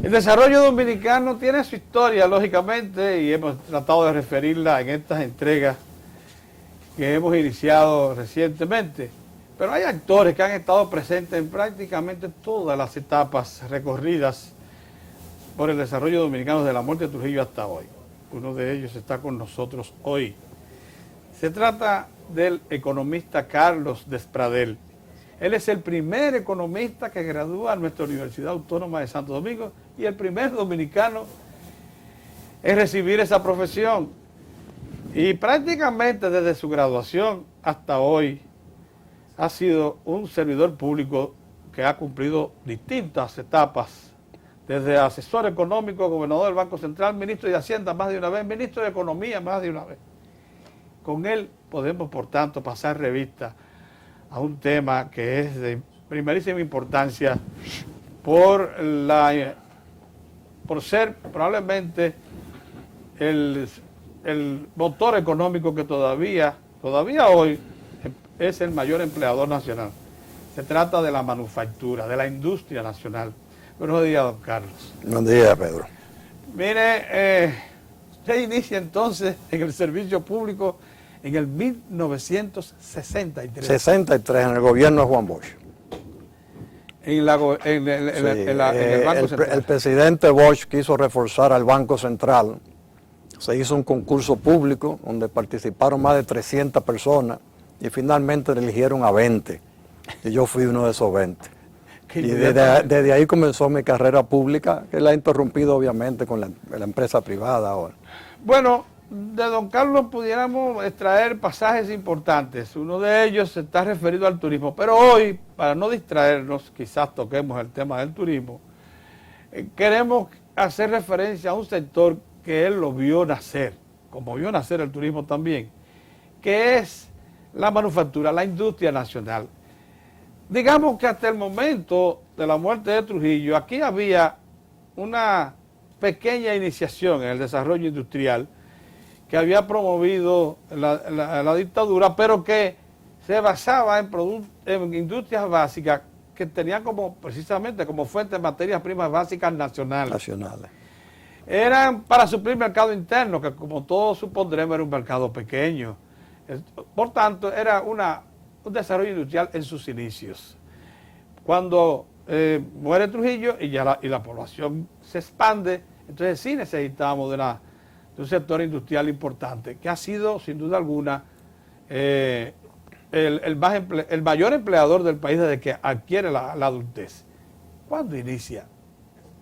El desarrollo dominicano tiene su historia, lógicamente, y hemos tratado de referirla en estas entregas que hemos iniciado recientemente. Pero hay actores que han estado presentes en prácticamente todas las etapas recorridas por el desarrollo dominicano desde la muerte de Trujillo hasta hoy. Uno de ellos está con nosotros hoy. Se trata del economista Carlos Despradel. Él es el primer economista que gradúa en nuestra Universidad Autónoma de Santo Domingo y el primer dominicano en recibir esa profesión. Y prácticamente desde su graduación hasta hoy ha sido un servidor público que ha cumplido distintas etapas, desde asesor económico, gobernador del Banco Central, ministro de Hacienda más de una vez, ministro de Economía más de una vez. Con él podemos, por tanto, pasar revista a un tema que es de primerísima importancia por ser probablemente el motor económico que todavía hoy es el mayor empleador nacional. Se trata de la manufactura, de la industria nacional. Buenos días, don Carlos. Buen día, Pedro. Mire, usted inicia entonces en el servicio público en el 1963. 63, en el gobierno de Juan Bosch. En el Banco Central. El presidente Bosch quiso reforzar al Banco Central. Se hizo un concurso público donde participaron más de 300 personas y finalmente eligieron a 20. Y yo fui uno de esos 20. Y desde ahí comenzó mi carrera pública, que la he interrumpido obviamente con la empresa privada ahora. Bueno, de don Carlos pudiéramos extraer pasajes importantes. Uno de ellos está referido al turismo. Pero hoy, para no distraernos, quizás toquemos el tema del turismo, queremos hacer referencia a un sector que él lo vio nacer, como vio nacer el turismo también, que es la manufactura, la industria nacional. Digamos que hasta el momento de la muerte de Trujillo, aquí había una pequeña iniciación en el desarrollo industrial que había promovido la dictadura, pero que se basaba en industrias básicas que tenían precisamente como fuente materias primas básicas nacionales. Eran para suplir mercado interno, que como todos supondremos era un mercado pequeño. Por tanto, era un desarrollo industrial en sus inicios. Cuando muere Trujillo y la población se expande, entonces sí necesitamos de un sector industrial importante, que ha sido, sin duda alguna, el mayor empleador del país desde que adquiere la adultez. ¿Cuándo inicia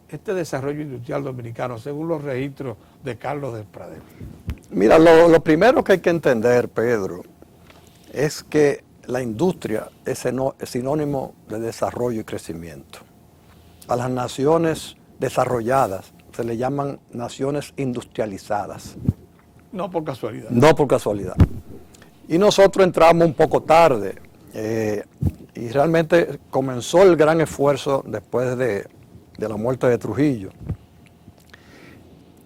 este desarrollo industrial dominicano, según los registros de Carlos Despradel? Mira, lo primero que hay que entender, Pedro, es que la industria es sinónimo de desarrollo y crecimiento. A las naciones desarrolladas se le llaman naciones industrializadas. No por casualidad. No por casualidad. Y nosotros entramos un poco tarde y realmente comenzó el gran esfuerzo después de la muerte de Trujillo.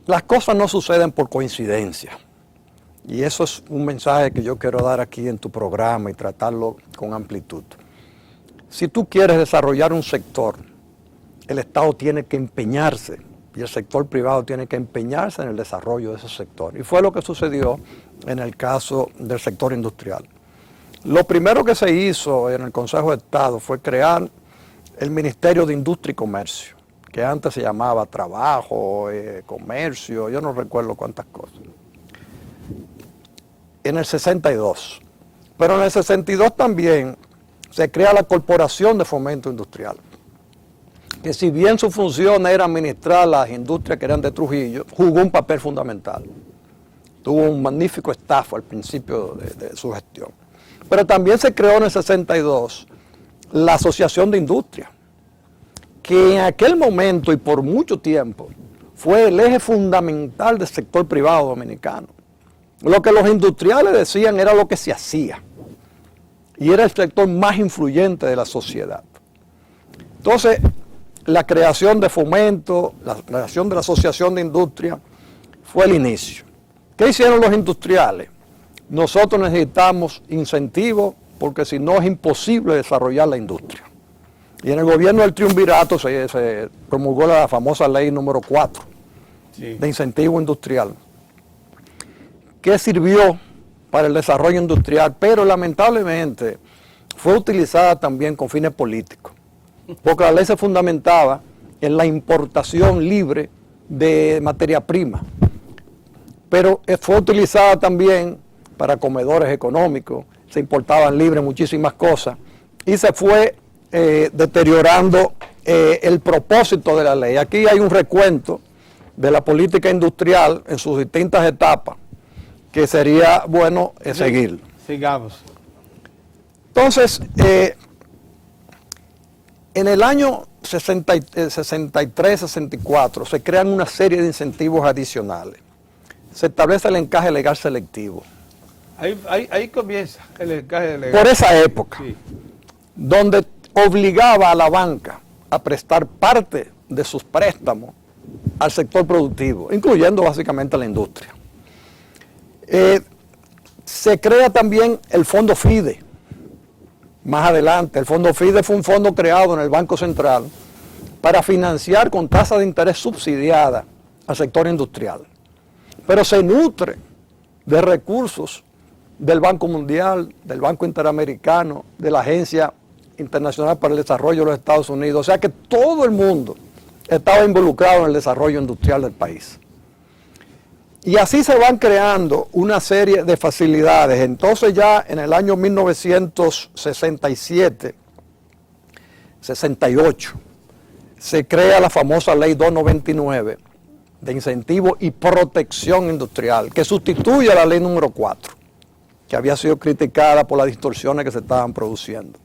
Las cosas no suceden por coincidencia. Y eso es un mensaje que yo quiero dar aquí en tu programa y tratarlo con amplitud. Si tú quieres desarrollar un sector, el Estado tiene que empeñarse y el sector privado tiene que empeñarse en el desarrollo de ese sector. Y fue lo que sucedió en el caso del sector industrial. Lo primero que se hizo en el Consejo de Estado fue crear el Ministerio de Industria y Comercio, que antes se llamaba Trabajo, Comercio, yo no recuerdo cuántas cosas. En el 62. Pero en el 62 también se crea la Corporación de Fomento Industrial, que si bien su función era administrar las industrias que eran de Trujillo, jugó un papel fundamental. Tuvo un magnífico staff al principio de su gestión. Pero también se creó en el 62 la Asociación de Industria, que en aquel momento y por mucho tiempo fue el eje fundamental del sector privado dominicano. Lo que los industriales decían era lo que se hacía y era el sector más influyente de la sociedad. Entonces, la creación de Fomento, la creación de la Asociación de Industria fue el inicio. ¿Qué hicieron los industriales? Nosotros necesitamos incentivos porque si no es imposible desarrollar la industria. Y en el gobierno del triunvirato se promulgó la famosa ley número 4 de incentivo industrial, que sirvió para el desarrollo industrial, pero lamentablemente fue utilizada también con fines políticos, porque la ley se fundamentaba en la importación libre de materia prima, pero fue utilizada también para comedores económicos, se importaban libres muchísimas cosas, y se fue deteriorando el propósito de la ley. Aquí hay un recuento de la política industrial en sus distintas etapas, que sería bueno seguir. Sigamos. Entonces, en el año 63-64 se crean una serie de incentivos adicionales. Se establece el encaje legal selectivo. Ahí comienza el encaje legal. Por esa época, Sí. donde obligaba a la banca a prestar parte de sus préstamos al sector productivo, incluyendo básicamente a la industria. Se crea también el Fondo FIDE. Más adelante, el Fondo FIDE fue un fondo creado en el Banco Central para financiar con tasa de interés subsidiada al sector industrial. Pero se nutre de recursos del Banco Mundial, del Banco Interamericano, de la Agencia Internacional para el Desarrollo de los Estados Unidos. O sea que todo el mundo estaba involucrado en el desarrollo industrial del país. Y así se van creando una serie de facilidades. Entonces ya en el año 1967, 68, se crea la famosa Ley 299 de incentivo y protección industrial, que sustituye a la Ley número 4, que había sido criticada por las distorsiones que se estaban produciendo.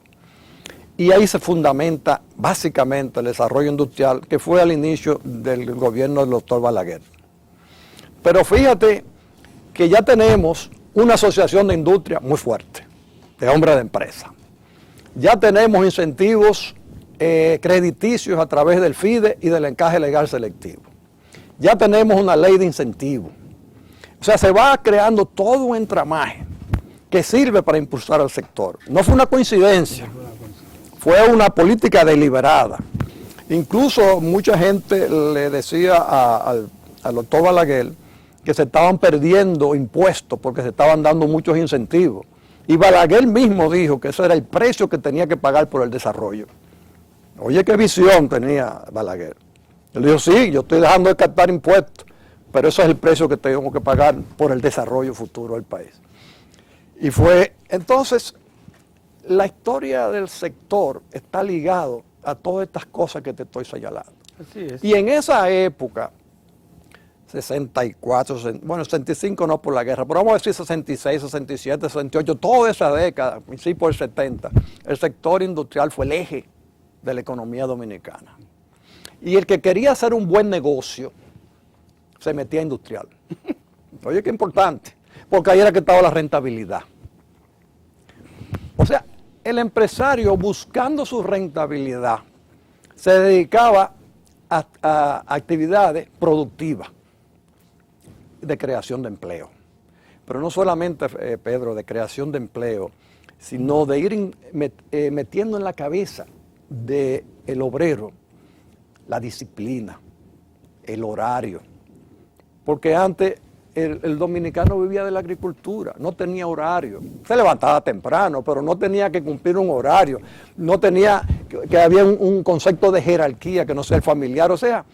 Y ahí se fundamenta básicamente el desarrollo industrial, que fue al inicio del gobierno del doctor Balaguer. Pero fíjate que ya tenemos una asociación de industria muy fuerte, de hombres de empresa. Ya tenemos incentivos crediticios a través del FIDE y del encaje legal selectivo. Ya tenemos una ley de incentivos. O sea, se va creando todo un entramaje que sirve para impulsar al sector. No fue una coincidencia, fue una política deliberada. Incluso mucha gente le decía al doctor Balaguer que se estaban perdiendo impuestos porque se estaban dando muchos incentivos. Y Balaguer mismo dijo que ese era el precio que tenía que pagar por el desarrollo. Oye, qué visión tenía Balaguer. Él dijo, sí, yo estoy dejando de captar impuestos, pero ese es el precio que tengo que pagar por el desarrollo futuro del país. Y fue, entonces, la historia del sector está ligado a todas estas cosas que te estoy señalando. Así es. Y en esa época, 64, bueno, 65 no por la guerra, pero vamos a decir 66, 67, 68, toda esa década, principio del 70, el sector industrial fue el eje de la economía dominicana. Y el que quería hacer un buen negocio, se metía a industrial. Oye, qué importante, porque ahí era que estaba la rentabilidad. O sea, el empresario buscando su rentabilidad se dedicaba a actividades productivas de creación de empleo. Pero no solamente, Pedro, de creación de empleo, sino de ir metiendo en la cabeza del obrero la disciplina, el horario. Porque antes el dominicano vivía de la agricultura, no tenía horario. Se levantaba temprano, pero no tenía que cumplir un horario. No tenía, que había un concepto de jerarquía que no sea el familiar. O sea,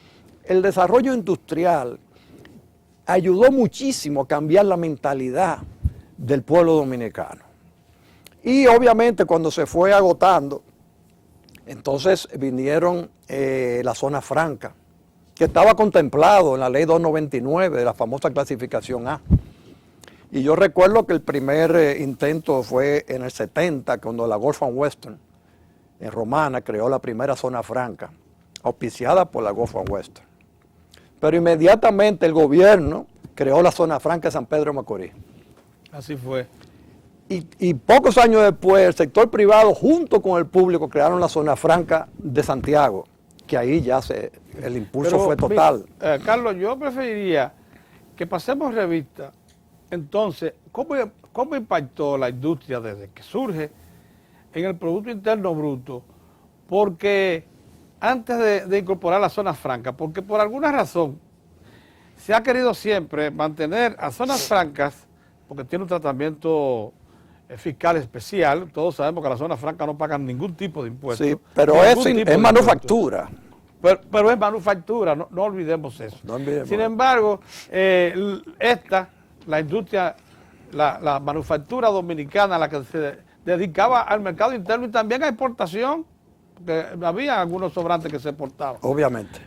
el desarrollo industrial ayudó muchísimo a cambiar la mentalidad del pueblo dominicano. Y obviamente cuando se fue agotando, entonces vinieron la zona franca, que estaba contemplado en la ley 299 de la famosa clasificación A. Y yo recuerdo que el primer intento fue en el 70, cuando la Gulf and Western, en Romana, creó la primera zona franca, auspiciada por la Gulf and Western. Pero inmediatamente el gobierno creó la zona franca de San Pedro de Macorís. Así fue. Y pocos años después, el sector privado, junto con el público, crearon la zona franca de Santiago, que ahí ya el impulso fue total. Carlos, yo preferiría que pasemos revista. Entonces, ¿cómo impactó la industria desde que surge en el Producto Interno Bruto porque antes de incorporar las zonas francas, porque por alguna razón se ha querido siempre mantener a zonas francas, porque tiene un tratamiento fiscal especial. Todos sabemos que las zonas francas no pagan ningún tipo de impuestos. Sí, pero es manufactura. Pero es manufactura, no olvidemos eso. No olvidemos. Sin embargo, la industria, la manufactura dominicana, la que se dedicaba al mercado interno y también a exportación, porque había algunos sobrantes que se exportaban. Obviamente.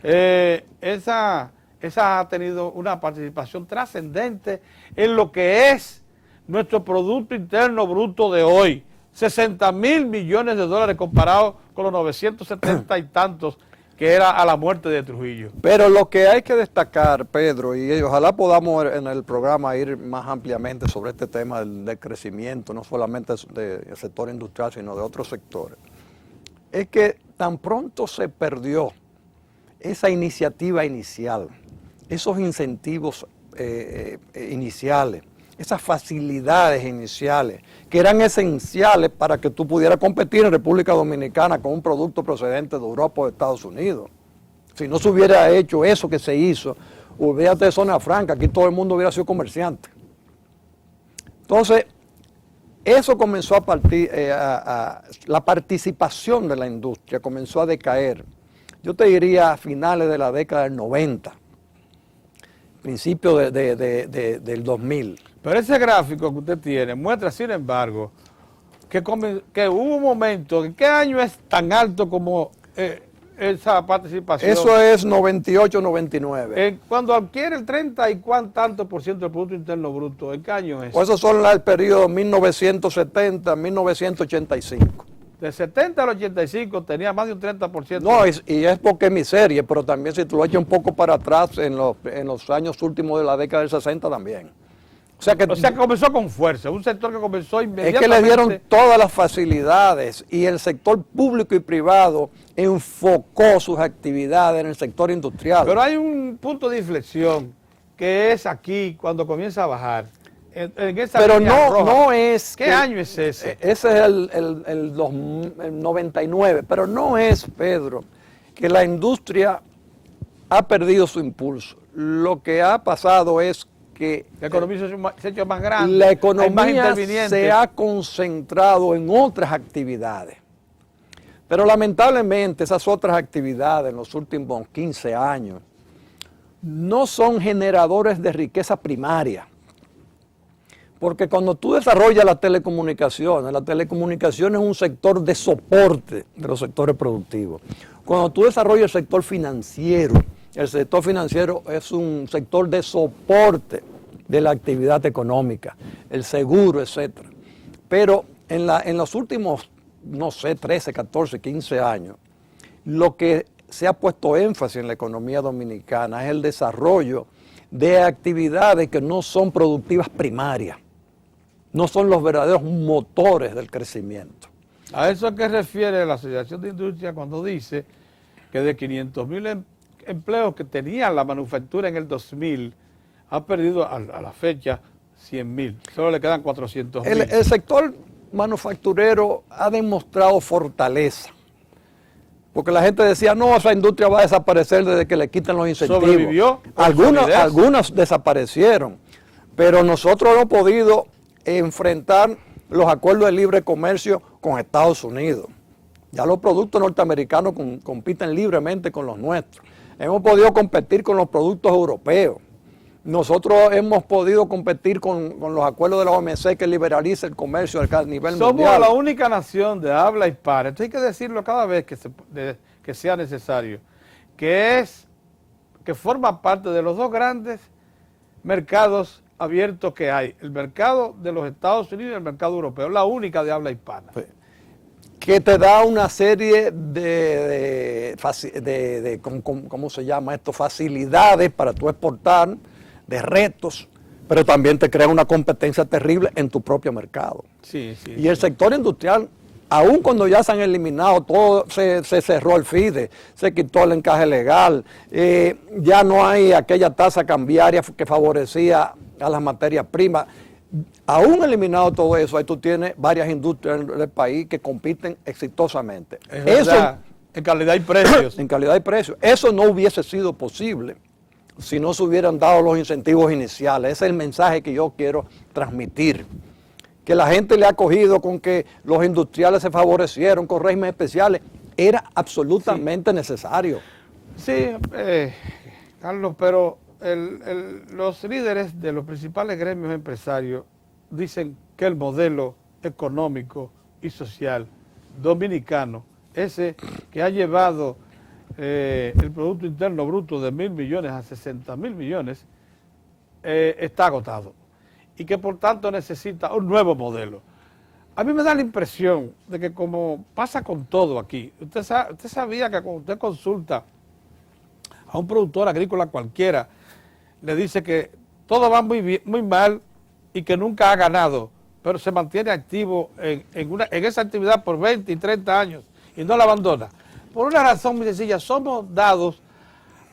Esa ha tenido una participación trascendente en lo que es nuestro Producto Interno Bruto de hoy. 60.000 millones de dólares comparado con los 970 y tantos que era a la muerte de Trujillo. Pero lo que hay que destacar, Pedro, y ojalá podamos en el programa ir más ampliamente sobre este tema del crecimiento, no solamente del sector industrial, sino de otros sectores, es que tan pronto se perdió esa iniciativa inicial, esos incentivos iniciales, esas facilidades iniciales que eran esenciales para que tú pudieras competir en República Dominicana con un producto procedente de Europa o de Estados Unidos. Si no se hubiera hecho eso que se hizo, olvídate de zona franca, aquí todo el mundo hubiera sido comerciante. Entonces, eso comenzó a partir, la participación de la industria comenzó a decaer. Yo te diría a finales de la década del 90, principio del 2000. Pero ese gráfico que usted tiene muestra, sin embargo, que hubo un momento. ¿En qué año es tan alto como esa participación? Eso es 98, 99. Cuando adquiere el 30 y tanto por ciento del Producto Interno Bruto, ¿en qué año es? Pues esos son el periodo 1970, 1985. De 70 al 85 tenía más de un 30%. No, y es porque es mi serie, pero también si tú lo echas un poco para atrás, en los años últimos de la década del 60 también. O sea, comenzó con fuerza, un sector que comenzó inmediatamente. Es que le dieron todas las facilidades y el sector público y privado enfocó sus actividades en el sector industrial. Pero hay un punto de inflexión que es aquí, cuando comienza a bajar. En esa pero roja. No es... ¿Qué año es ese? Ese es el 99, pero no es, Pedro, que la industria ha perdido su impulso. Lo que ha pasado es que la economía se ha hecho más grande, la economía hay más intervinientes. Se ha concentrado en otras actividades. Pero lamentablemente esas otras actividades en los últimos 15 años no son generadores de riqueza primaria. Porque cuando tú desarrollas la telecomunicación es un sector de soporte de los sectores productivos. Cuando tú desarrollas el sector financiero es un sector de soporte de la actividad económica, el seguro, etc. Pero en los últimos, 13, 14, 15 años, lo que se ha puesto énfasis en la economía dominicana es el desarrollo de actividades que no son productivas primarias. No son los verdaderos motores del crecimiento. ¿A eso a qué refiere la Asociación de Industria cuando dice que de 500.000 empleos que tenía la manufactura en el 2000, ha perdido a la fecha 100.000? Solo le quedan 400.000. El sector manufacturero ha demostrado fortaleza. Porque la gente decía, no, esa industria va a desaparecer desde que le quitan los incentivos. Sobrevivió. Algunas desaparecieron. Pero nosotros hemos podido enfrentar los acuerdos de libre comercio con Estados Unidos. Ya los productos norteamericanos compiten libremente con los nuestros. Hemos podido competir con los productos europeos. Nosotros hemos podido competir con los acuerdos de la OMC que liberaliza el comercio a nivel mundial. Somos la única nación de habla hispana, esto hay que decirlo cada vez que sea necesario, que forma parte de los dos grandes mercados abiertos que hay, el mercado de los Estados Unidos y el mercado europeo, la única de habla hispana. Que te da una serie ¿cómo se llama esto? Facilidades para tú exportar, de retos, pero también te crea una competencia terrible en tu propio mercado. Sí. Y el sector industrial, aun cuando ya se han eliminado, todo se cerró el FIDE, se quitó el encaje legal, ya no hay aquella tasa cambiaria que favorecía a las materias primas. Aún eliminado todo eso, ahí tú tienes varias industrias del país que compiten exitosamente. En calidad y precios. En calidad y precio. Eso no hubiese sido posible si no se hubieran dado los incentivos iniciales. Ese es el mensaje que yo quiero transmitir. Que la gente le ha cogido con que los industriales se favorecieron con regímenes especiales. Era absolutamente necesario. Sí, Carlos, pero los líderes de los principales gremios empresarios dicen que el modelo económico y social dominicano, ese que ha llevado el Producto Interno Bruto de 1.000 millones a 60.000 millones, está agotado y que por tanto necesita un nuevo modelo. A mí me da la impresión de que, como pasa con todo aquí, usted sabía que cuando usted consulta a un productor agrícola cualquiera, le dice que todo va muy mal y que nunca ha ganado, pero se mantiene activo en esa actividad por 20 y 30 años y no la abandona. Por una razón muy sencilla, somos dados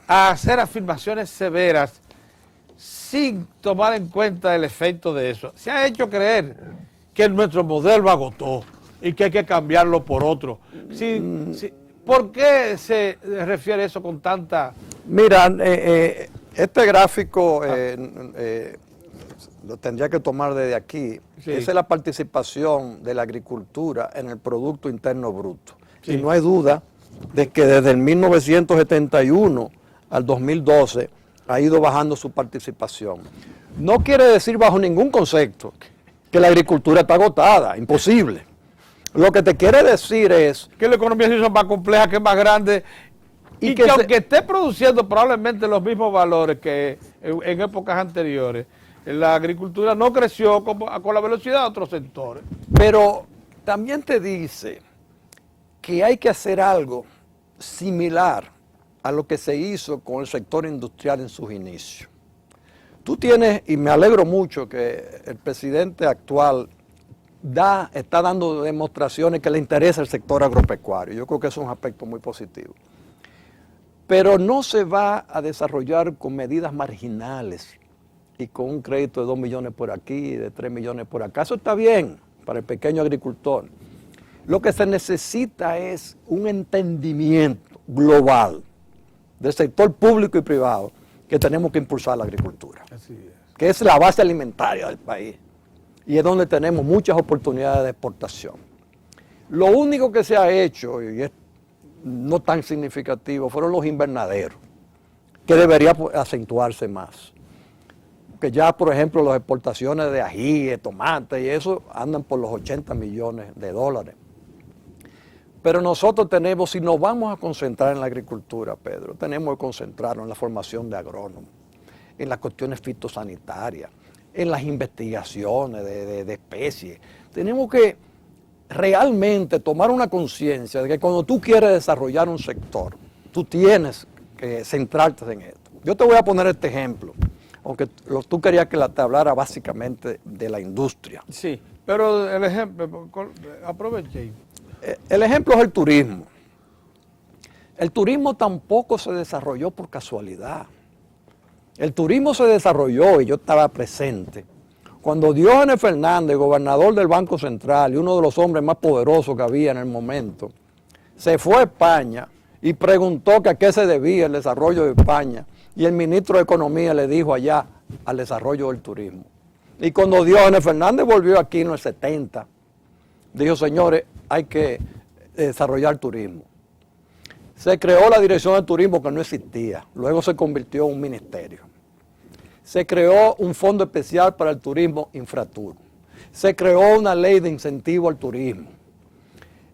a hacer afirmaciones severas sin tomar en cuenta el efecto de eso. Se ha hecho creer que nuestro modelo agotó y que hay que cambiarlo por otro. ¿Por qué se refiere eso con tanta...? Mira, este gráfico lo tendría que tomar desde aquí. Sí. Esa es la participación de la agricultura en el Producto Interno Bruto. Sí. Y no hay duda de que desde el 1971 al 2012 ha ido bajando su participación. No quiere decir bajo ningún concepto que la agricultura está agotada, imposible. Lo que te quiere decir es que la economía se hizo más compleja, que es más grande, y que aunque esté produciendo probablemente los mismos valores que en épocas anteriores, la agricultura no creció con la velocidad de otros sectores. Pero también te dice que hay que hacer algo similar a lo que se hizo con el sector industrial en sus inicios. Tú tienes, y me alegro mucho que el presidente actual está dando demostraciones que le interesa el sector agropecuario. Yo creo que eso es un aspecto muy positivo. Pero no se va a desarrollar con medidas marginales y con un crédito de 2 millones por aquí, de 3 millones por acá. Eso está bien para el pequeño agricultor. Lo que se necesita es un entendimiento global del sector público y privado que tenemos que impulsar la agricultura. Así es. Que es la base alimentaria del país y es donde tenemos muchas oportunidades de exportación. Lo único que se ha hecho, y es no tan significativo, fueron los invernaderos, que debería acentuarse más. Que ya, por ejemplo, las exportaciones de ají, de tomate y eso andan por los 80 millones de dólares. Pero nosotros tenemos, si nos vamos a concentrar en la agricultura, Pedro, tenemos que concentrarnos en la formación de agrónomos, en las cuestiones fitosanitarias, en las investigaciones de especies. Tenemos que realmente tomar una conciencia de que cuando tú quieres desarrollar un sector, tú tienes que centrarte en esto. Yo te voy a poner este ejemplo, aunque tú querías que te hablara básicamente de la industria. Sí, pero el ejemplo, aproveche. El ejemplo es el turismo. El turismo tampoco se desarrolló por casualidad. El turismo se desarrolló, y yo estaba presente, cuando Diógenes Fernández, gobernador del Banco Central y uno de los hombres más poderosos que había en el momento, se fue a España y preguntó que a qué se debía el desarrollo de España. Y el ministro de Economía le dijo allá al desarrollo del turismo. Y cuando Diógenes Fernández volvió aquí en los 70, dijo, señores, hay que desarrollar turismo. Se creó la Dirección de Turismo que no existía, luego se convirtió en un ministerio. Se creó un fondo especial para el turismo Infratur. Se creó una ley de incentivo al turismo.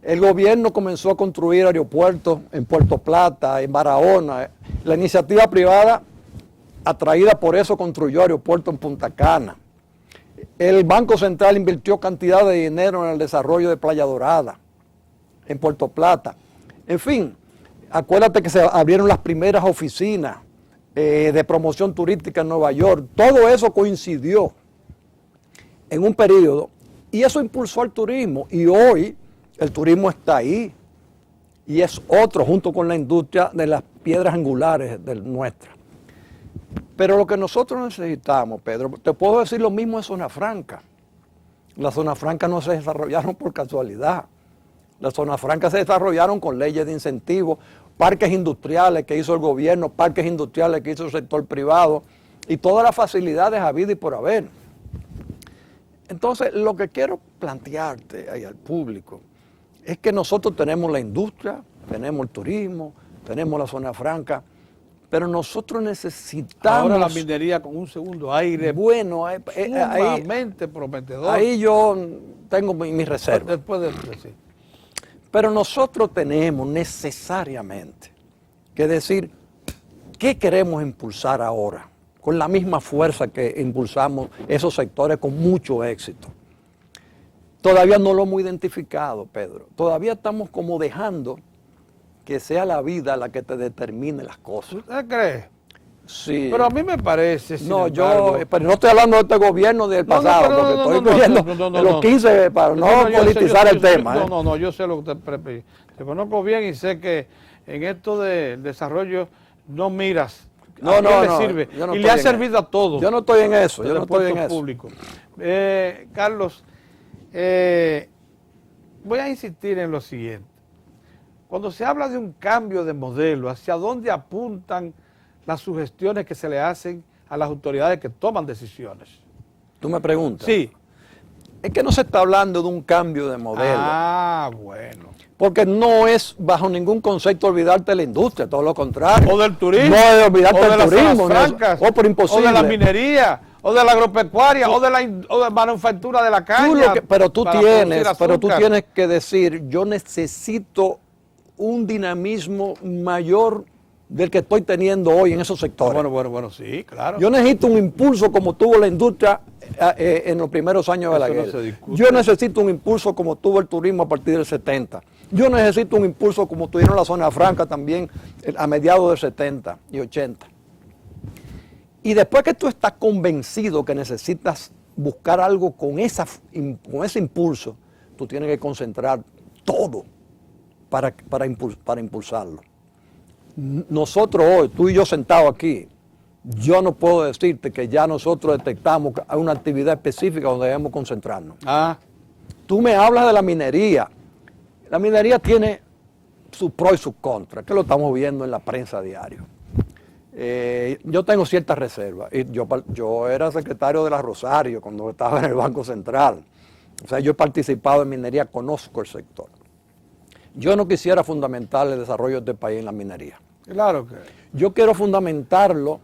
El gobierno comenzó a construir aeropuertos en Puerto Plata, en Barahona. La iniciativa privada, atraída por eso, construyó aeropuertos en Punta Cana. El Banco Central invirtió cantidad de dinero en el desarrollo de Playa Dorada, en Puerto Plata. En fin, acuérdate que se abrieron las primeras oficinas de promoción turística en Nueva York. Todo eso coincidió en un periodo y eso impulsó al turismo. Y hoy el turismo está ahí y es otro, junto con la industria de las piedras angulares nuestras. Pero lo que nosotros necesitamos, Pedro, te puedo decir lo mismo en Zona Franca. Las zonas francas no se desarrollaron por casualidad. Las zonas francas se desarrollaron con leyes de incentivo, parques industriales que hizo el gobierno, parques industriales que hizo el sector privado y todas las facilidades habidas y por haber. Entonces, lo que quiero plantearte ahí al público es que nosotros tenemos la industria, tenemos el turismo, tenemos la zona franca, pero nosotros necesitamos... Ahora la minería con un segundo aire bueno, sumamente prometedor. Ahí yo tengo mi reserva. Después de sí. Pero nosotros tenemos necesariamente que decir qué queremos impulsar ahora, con la misma fuerza que impulsamos esos sectores con mucho éxito. Todavía no lo hemos identificado, Pedro. Todavía estamos como dejando que sea la vida la que te determine las cosas. ¿Usted cree? Sí. Pero a mí me parece, no, pero no estoy hablando de este gobierno del pasado, porque estoy incluyendo de los 15 para no politizar el tema. No, yo sé lo que usted te conozco bien y sé que en esto del desarrollo no miras. No, le sirve. Y le ha servido a todos. Yo no estoy en eso, yo no estoy en eso. Público. Carlos, voy a insistir en lo siguiente. Cuando se habla de un cambio de modelo, ¿hacia dónde apuntan las sugestiones que se le hacen a las autoridades que toman decisiones? ¿Tú me preguntas? Sí. Es que no se está hablando de un cambio de modelo. Ah, bueno. Porque no es bajo ningún concepto olvidarte de la industria, todo lo contrario. O del turismo. No es olvidarte del turismo. Francas, o por imposible. O de la minería, o de la agropecuaria, o de la manufactura de la caña. Pero tú tienes que decir, yo necesito un dinamismo mayor del que estoy teniendo hoy en esos sectores. Bueno, sí, claro. Yo necesito un impulso como tuvo la industria en los primeros años de la guerra. Yo necesito un impulso como tuvo el turismo a partir del 70. Yo necesito un impulso como tuvieron la zona franca también a mediados del 70 y 80. Y después que tú estás convencido que necesitas buscar algo con ese impulso, tú tienes que concentrar todo para impulsarlo. Nosotros hoy, tú y yo sentados aquí, yo no puedo decirte que ya nosotros detectamos que hay una actividad específica donde debemos concentrarnos. Tú me hablas de la minería. La minería tiene sus pros y sus contras, que lo estamos viendo en la prensa diario. Yo tengo ciertas reservas. Yo era secretario de la Rosario cuando estaba en el Banco Central. O sea, yo he participado en minería, conozco el sector. Yo no quisiera fundamentar el desarrollo de este país en la minería. Claro que. Yo quiero fundamentarlo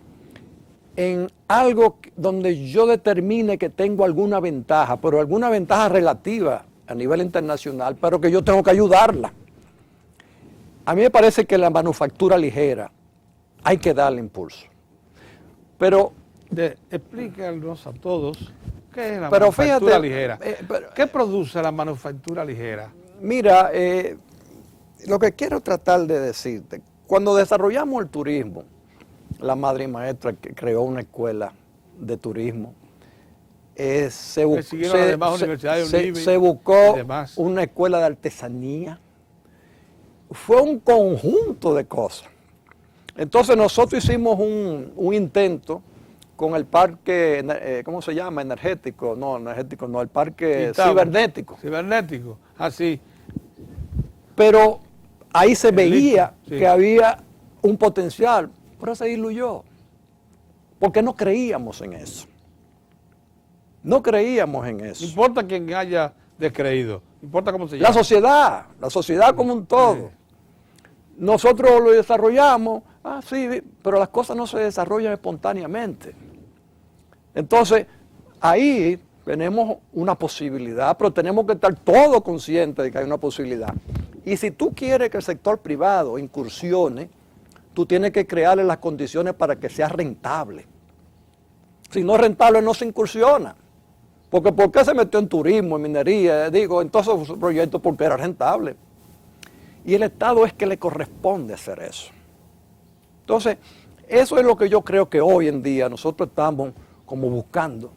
en algo donde yo determine que tengo alguna ventaja, pero alguna ventaja relativa a nivel internacional, pero que yo tengo que ayudarla. A mí me parece que la manufactura ligera hay que darle impulso. Pero explícanos a todos qué es la manufactura ligera. ¿Qué produce la manufactura ligera? Mira, lo que quiero tratar de decirte, cuando desarrollamos el turismo, la madre y maestra que creó una escuela de turismo, se buscó una escuela de artesanía, fue un conjunto de cosas. Entonces nosotros hicimos un intento con el parque, ¿cómo se llama? Energético, el parque cibernético. Cibernético, así. Pero ahí se veía que había un potencial, pero se diluyó, porque no creíamos en eso. No creíamos en eso. No importa quién haya descreído, importa cómo se llama. La sociedad como un todo. Sí. Nosotros lo desarrollamos, pero las cosas no se desarrollan espontáneamente. Entonces, ahí tenemos una posibilidad, pero tenemos que estar todos conscientes de que hay una posibilidad. Y si tú quieres que el sector privado incursione, tú tienes que crearle las condiciones para que sea rentable. Si no es rentable, no se incursiona. Porque ¿por qué se metió en turismo, en minería? En todos esos proyectos porque era rentable. Y el Estado es que le corresponde hacer eso. Entonces, eso es lo que yo creo que hoy en día nosotros estamos como buscando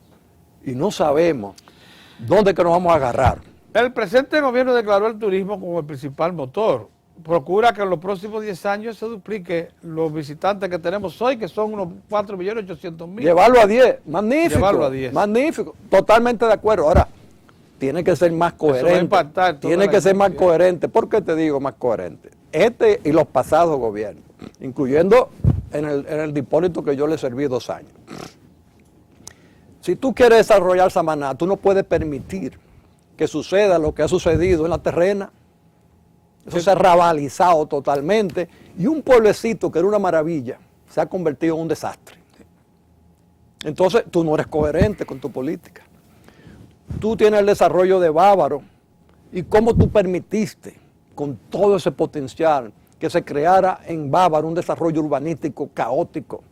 y no sabemos dónde que nos vamos a agarrar. El presente gobierno declaró el turismo como el principal motor. Procura que en los próximos 10 años se duplique los visitantes que tenemos hoy, que son unos 4.800.000. Llevarlo a 10, magnífico. Llevarlo a 10. Magnífico, totalmente de acuerdo. Ahora, tiene que ser más Eso va a coherente. impactar toda Tiene la que ser más industria. coherente. ¿Por qué te digo más coherente? Este y los pasados gobiernos, incluyendo en el dipólito que yo le serví 2 años. Si tú quieres desarrollar Samaná, tú no puedes permitir que suceda lo que ha sucedido en la terrena. Eso se ha rabalizado totalmente y un pueblecito que era una maravilla se ha convertido en un desastre. Entonces tú no eres coherente con tu política. Tú tienes el desarrollo de Bávaro y cómo tú permitiste con todo ese potencial que se creara en Bávaro un desarrollo urbanístico caótico.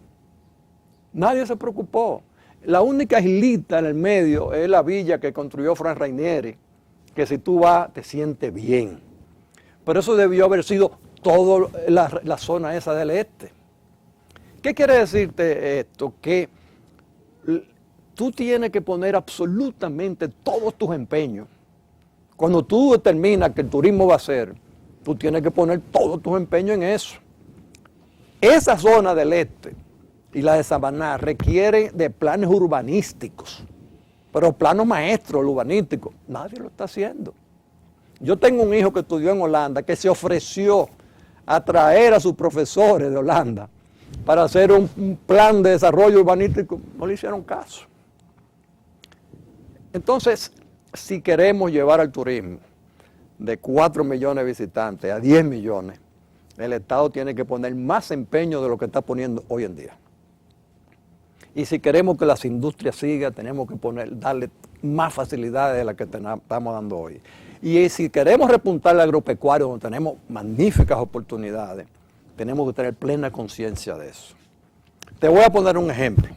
Nadie se preocupó. La única islita en el medio es la villa que construyó Frank Rainieri, que si tú vas te sientes bien. Pero eso debió haber sido toda la zona esa del este. ¿Qué quiere decirte esto? Que tú tienes que poner absolutamente todos tus empeños. Cuando tú determinas que el turismo va a ser, tú tienes que poner todos tus empeños en eso. Esa zona del este y la de Samaná requiere de planes urbanísticos, pero planos maestros urbanísticos. Nadie lo está haciendo. Yo tengo un hijo que estudió en Holanda que se ofreció a traer a sus profesores de Holanda para hacer un plan de desarrollo urbanístico. No le hicieron caso. Entonces, si queremos llevar al turismo de 4 millones de visitantes a 10 millones, el Estado tiene que poner más empeño de lo que está poniendo hoy en día. Y si queremos que las industrias sigan, tenemos que darle más facilidades de las que estamos dando hoy. Y si queremos repuntar al agropecuario, donde tenemos magníficas oportunidades, tenemos que tener plena conciencia de eso. Te voy a poner un ejemplo.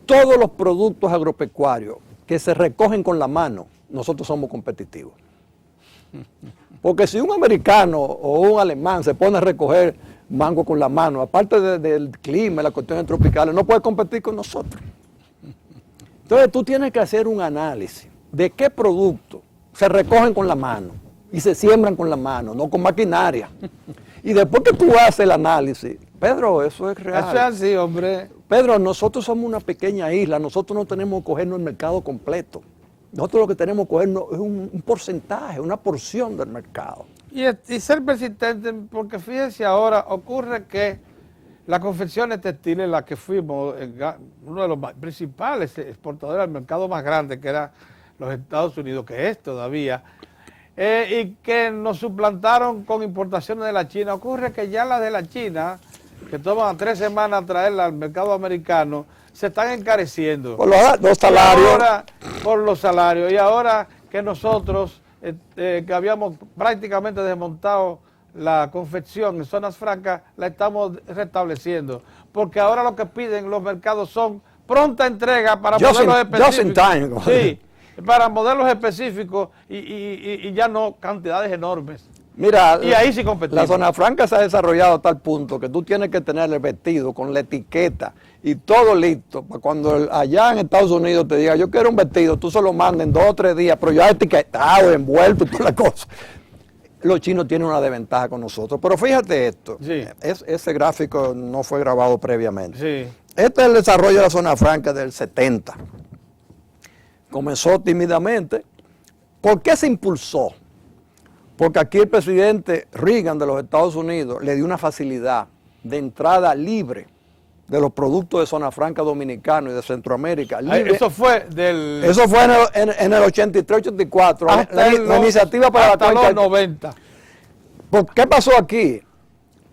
Todos los productos agropecuarios que se recogen con la mano, nosotros somos competitivos. Porque si un americano o un alemán se pone a recoger mango con la mano, aparte del clima y las cuestiones tropicales, no puede competir con nosotros. Entonces tú tienes que hacer un análisis de qué productos se recogen con la mano y se siembran con la mano, no con maquinaria. Y después que tú haces el análisis, Pedro, eso es real. Eso es así, hombre. Pedro, nosotros somos una pequeña isla, nosotros no tenemos que cogernos el mercado completo. Nosotros lo que tenemos que cogernos es un porcentaje, una porción del mercado. Y ser persistente, porque fíjense ahora, ocurre que las confecciones textiles, las que fuimos, uno de los principales exportadores al mercado más grande, que era los Estados Unidos, que es todavía, y que nos suplantaron con importaciones de la China. Ocurre que ya las de la China, que toman 3 semanas traerlas al mercado americano, se están encareciendo. Por los salarios. Ahora, por los salarios. Y ahora que nosotros, que habíamos prácticamente desmontado la confección en zonas francas, la estamos restableciendo. Porque ahora lo que piden los mercados son pronta entrega para modelos específicos. Just in time. Sí, para modelos específicos y ya no cantidades enormes. Mira, y ahí sí competimos. La zona franca se ha desarrollado a tal punto que tú tienes que tener el vestido con la etiqueta y todo listo para cuando allá en Estados Unidos te diga yo quiero un vestido, tú se lo mandas en 2 o 3 días, pero ya etiquetado, envuelto y toda la cosa. Los chinos tienen una desventaja con nosotros, pero fíjate esto, sí. Ese gráfico no fue grabado previamente. Sí. Este es el desarrollo de la zona franca del 70. Comenzó tímidamente. ¿Por qué se impulsó? Porque aquí el presidente Reagan de los Estados Unidos le dio una facilidad de entrada libre de los productos de zona franca dominicano y de Centroamérica. Libre. Eso fue en el 83-84, la iniciativa para hasta la cuenca. los 90. ¿Qué pasó aquí?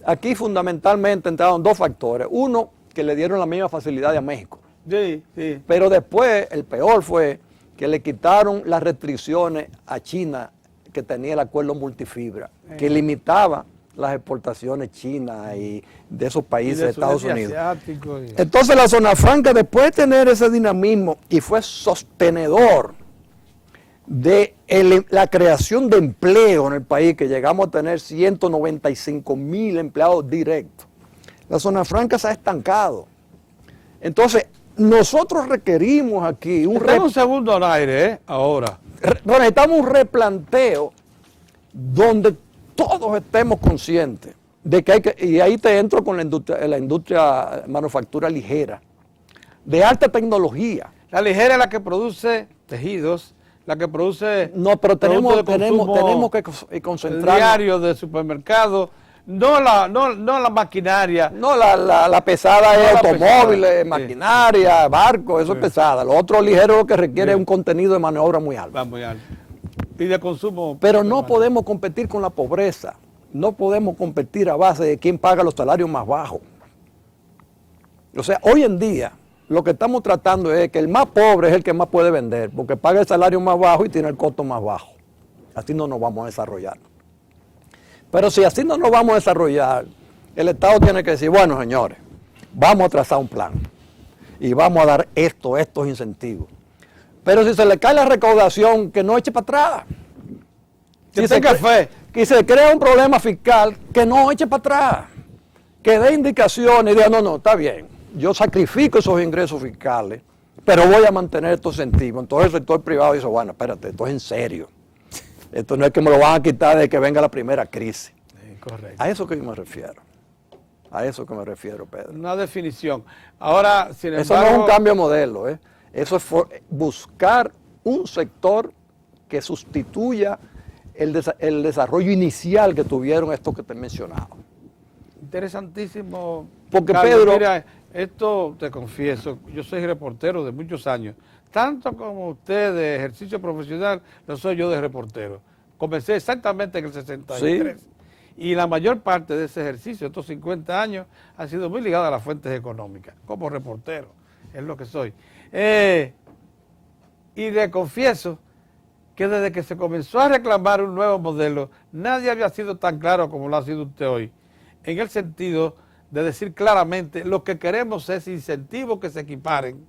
Aquí fundamentalmente entraron 2 factores. Uno, que le dieron la misma facilidad a México. Sí, sí. Pero después, el peor fue que le quitaron las restricciones a China que tenía el acuerdo multifibra, que limitaba las exportaciones chinas y de esos países de Estados Unidos. Entonces la zona franca, después de tener ese dinamismo y fue sostenedor de la creación de empleo en el país, que llegamos a tener 195,000 empleados directos, la zona franca se ha estancado. Entonces nosotros requerimos aquí un segundo al aire, ahora. Necesitamos un replanteo donde todos estemos conscientes de que y ahí te entro con la industria manufactura ligera, de alta tecnología. La ligera es la que produce tejidos, la que produce No, pero productos de tenemos consumo que concentrarnos. diario de supermercado, no la maquinaria. No, la pesada No es la automóviles, pesada, sí. maquinaria, barcos, eso Sí. es pesada. Lo otro ligero lo que requiere Sí. es un contenido de maniobra muy alto. Va muy alto. Y de consumo. Pero no permanente. podemos competir con la pobreza. No podemos competir a base de quién paga los salarios más bajos. O sea, hoy en día lo que estamos tratando es que el más pobre es el que más puede vender, porque paga el salario más bajo y tiene el costo más bajo. Así no nos vamos a desarrollar. Pero si así no nos vamos a desarrollar, el Estado tiene que decir, bueno, señores, vamos a trazar un plan y vamos a dar estos incentivos. Pero si se le cae la recaudación, que no eche para atrás. Que tenga fe. Que se crea un problema fiscal, que no eche para atrás. Que dé indicaciones y diga, no, está bien, yo sacrifico esos ingresos fiscales, pero voy a mantener estos incentivos. Entonces el sector privado dice, bueno, espérate, esto es en serio. Esto no es que me lo van a quitar de que venga la primera crisis. Sí, correcto. A eso que yo me refiero. A eso que me refiero, Pedro. Una definición. Ahora, sin Eso embargo, no es un cambio de modelo, ¿eh? Eso es buscar un sector que sustituya el desarrollo inicial que tuvieron estos que te he mencionado. interesantísimo. Porque, Carlos, Pedro, mira, esto te confieso, yo soy reportero de muchos años. Tanto como usted de ejercicio profesional, lo soy yo de reportero. Comencé exactamente en el 63. Sí. Y la mayor parte de ese ejercicio, estos 50 años, ha sido muy ligado a las fuentes económicas, como reportero, es lo que soy. Y le confieso que desde que se comenzó a reclamar un nuevo modelo, nadie había sido tan claro como lo ha sido usted hoy, en el sentido de decir claramente lo que queremos es incentivos que se equiparen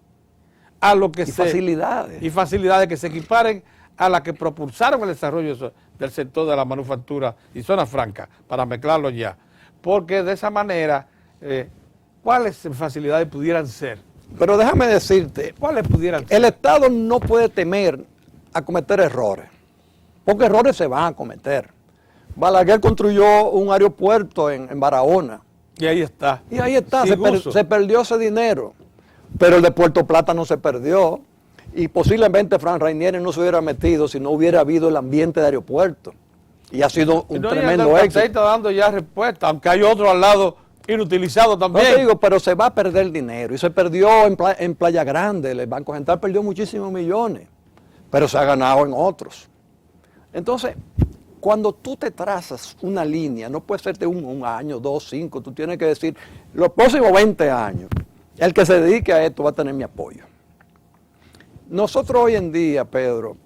a lo que facilidades. Y facilidades que se equiparen a las que propulsaron el desarrollo del sector de la manufactura y zona franca, para mezclarlo ya. Porque de esa manera, ¿cuáles facilidades pudieran ser? Pero déjame decirte, ¿Cuáles pudieran ser? el Estado no puede temer a cometer errores, porque errores se van a cometer. Balaguer construyó un aeropuerto en Barahona, Y ahí está. y ahí está, Sin uso. se perdió ese dinero, pero el de Puerto Plata no se perdió, y posiblemente Frank Rainieri no se hubiera metido si no hubiera habido el ambiente de aeropuerto, y ha sido un tremendo Usted éxito. está dando ya respuesta, aunque hay otro al lado inutilizado No también. te digo, pero se va a perder dinero, y se perdió en Playa Grande, el Banco Central perdió muchísimos millones, pero se ha ganado en otros. Entonces, cuando tú te trazas una línea, no puede ser de un año, 2, 5, tú tienes que decir, los próximos 20 años, el que se dedique a esto va a tener mi apoyo. Nosotros hoy en día, Pedro,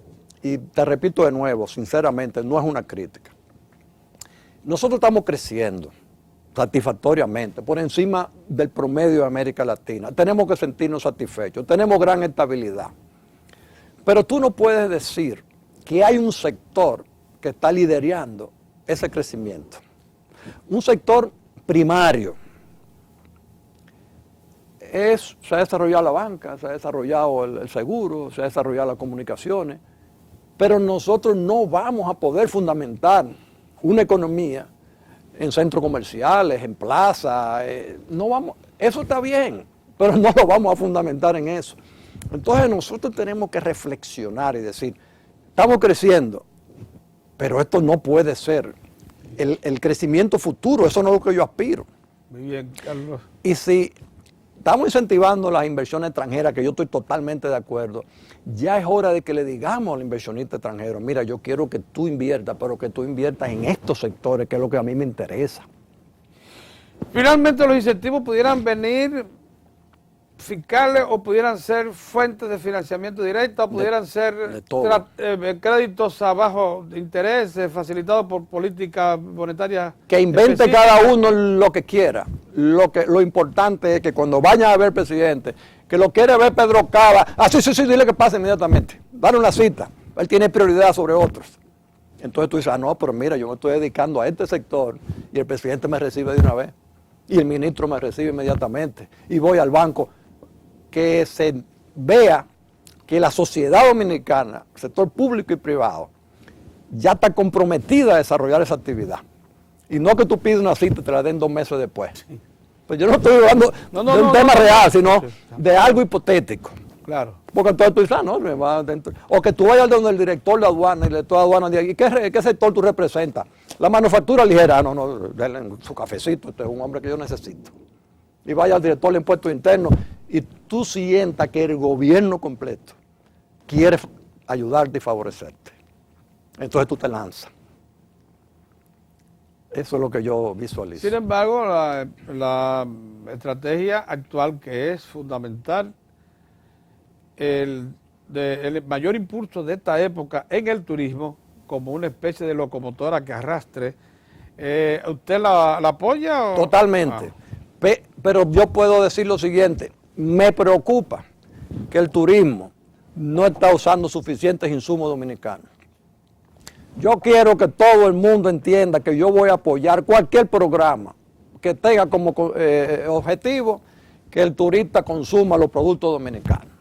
y te repito de nuevo, sinceramente, no es una crítica. Nosotros estamos creciendo satisfactoriamente, por encima del promedio de América Latina. Tenemos que sentirnos satisfechos, tenemos gran estabilidad. Pero tú no puedes decir que hay un sector que está liderando ese crecimiento. Un sector primario. Se ha desarrollado la banca, se ha desarrollado el seguro, se ha desarrollado las comunicaciones, pero nosotros no vamos a poder fundamentar una economía en centros comerciales, en plazas, no vamos, eso está bien, pero no lo vamos a fundamentar en eso. Entonces nosotros tenemos que reflexionar y decir, estamos creciendo, pero esto no puede ser el crecimiento futuro, eso no es lo que yo aspiro. Muy bien, Carlos. Y si estamos incentivando las inversiones extranjeras, que yo estoy totalmente de acuerdo, ya es hora de que le digamos al inversionista extranjero, mira, yo quiero que tú inviertas, pero que tú inviertas en estos sectores, que es lo que a mí me interesa. Finalmente, los incentivos pudieran venir fiscales o pudieran ser fuentes de financiamiento directo, o pudieran ser todo. Créditos a bajo interés facilitados por políticas monetarias. Que invente específicas. cada uno lo que quiera. Lo importante es que cuando vayan a ver presidente, que lo quiere ver Pedro Cava, sí, dile que pase inmediatamente. Dale una cita. Él tiene prioridad sobre otros. Entonces tú dices, no, pero mira, yo me estoy dedicando a este sector y el presidente me recibe de una vez. Y el ministro me recibe inmediatamente. Y voy al banco. Que se vea que la sociedad dominicana, sector público y privado, ya está comprometida a desarrollar esa actividad. Y no que tú pides una cita y te la den 2 meses después. Pues yo no estoy hablando de un tema real, sino de algo hipotético. Claro. Porque entonces tú dices, no, me va dentro. O que tú vayas donde el director de aduana y el director de aduana diga, ¿y qué sector tú representas? La manufactura ligera, no, denle su cafecito, este es un hombre que yo necesito. Y vaya al director de impuestos internos y tú sientas que el gobierno completo quiere ayudarte y favorecerte. Entonces tú te lanzas. Eso es lo que yo visualizo. Sin embargo, la estrategia actual, que es fundamental, el mayor impulso de esta época en el turismo, como una especie de locomotora que arrastre, ¿usted la apoya? Totalmente. Pero yo puedo decir lo siguiente, me preocupa que el turismo no está usando suficientes insumos dominicanos. Yo quiero que todo el mundo entienda que yo voy a apoyar cualquier programa que tenga como objetivo que el turista consuma los productos dominicanos.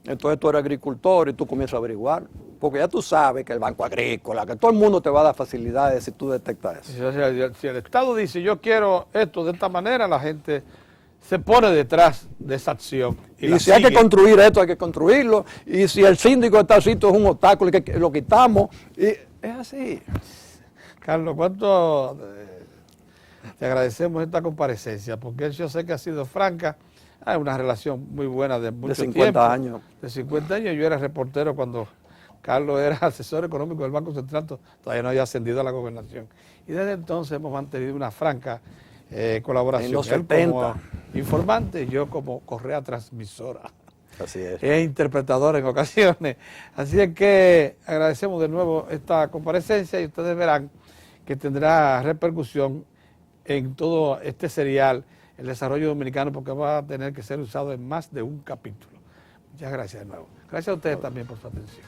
Entonces tú eres agricultor y tú comienzas a averiguar, porque ya tú sabes que el Banco Agrícola, que todo el mundo te va a dar facilidades si tú detectas eso. Si el Estado dice yo quiero esto de esta manera, la gente se pone detrás de esa acción. Y si hay que construir esto, hay que construirlo. Y si el síndico de tal sitio es un obstáculo, que lo quitamos. Y es así. Carlos, ¿cuánto te agradecemos esta comparecencia? Porque yo sé que ha sido franca. Hay una relación muy buena de mucho tiempo. De 50 años. De 50 años. Yo era reportero cuando Carlos era asesor económico del Banco Central, todavía no había ascendido a la gobernación. Y desde entonces hemos mantenido una franca colaboración. En los Él 70. como informante y yo como correa transmisora. Así es. E interpretador en ocasiones. Así es que agradecemos de nuevo esta comparecencia y ustedes verán que tendrá repercusión en todo este serial, el desarrollo dominicano, porque va a tener que ser usado en más de un capítulo. Muchas gracias de nuevo. Gracias a ustedes también por su atención.